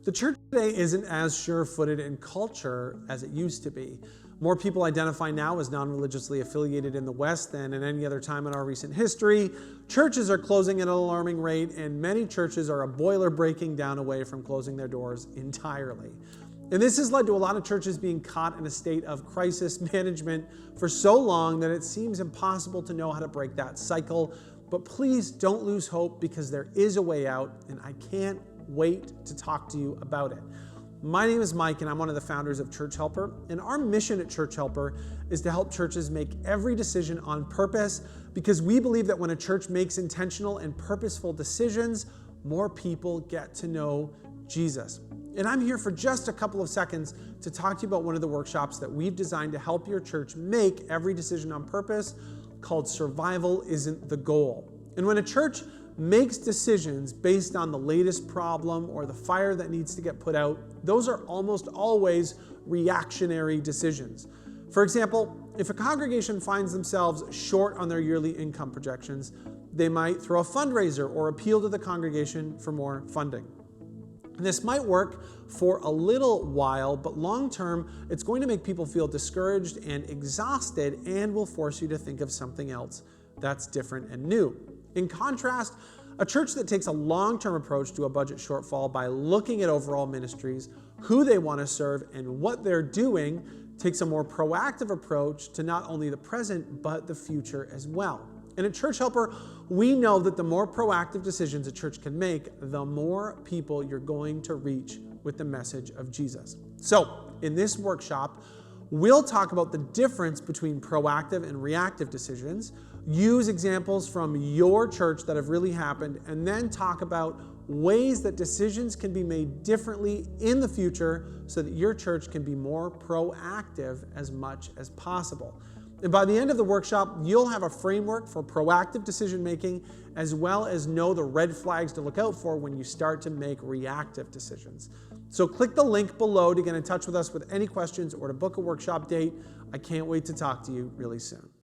The church today isn't as sure-footed in culture as it used to be. More people identify now as non-religiously affiliated in the West than at any other time in our recent history. Churches are closing at an alarming rate, and many churches are a boiler breaking down away from closing their doors entirely. And this has led to a lot of churches being caught in a state of crisis management for so long that it seems impossible to know how to break that cycle. But please don't lose hope, because there is a way out, and I can't wait to talk to you about it. My name is Mike, and I'm one of the founders of Church Helper, and our mission at Church Helper is to help churches make every decision on purpose, because we believe that when a church makes intentional and purposeful decisions, more people get to know Jesus. And I'm here for just a couple of seconds to talk to you about one of the workshops that we've designed to help your church make every decision on purpose, called Survival Isn't the Goal. And when a church makes decisions based on the latest problem or the fire that needs to get put out, those are almost always reactionary decisions. For example, if a congregation finds themselves short on their yearly income projections, they might throw a fundraiser or appeal to the congregation for more funding. And this might work for a little while, but long term, it's going to make people feel discouraged and exhausted, and will force you to think of something else that's different and new. In contrast, a church that takes a long-term approach to a budget shortfall by looking at overall ministries, who they want to serve, and what they're doing, takes a more proactive approach to not only the present, but the future as well. And at Church Helper, we know that the more proactive decisions a church can make, the more people you're going to reach with the message of Jesus. So, in this workshop, we'll talk about the difference between proactive and reactive decisions, use examples from your church that have really happened, and then talk about ways that decisions can be made differently in the future so that your church can be more proactive as much as possible. And by the end of the workshop, you'll have a framework for proactive decision making, as well as know the red flags to look out for when you start to make reactive decisions. So click the link below to get in touch with us with any questions or to book a workshop date. I can't wait to talk to you really soon.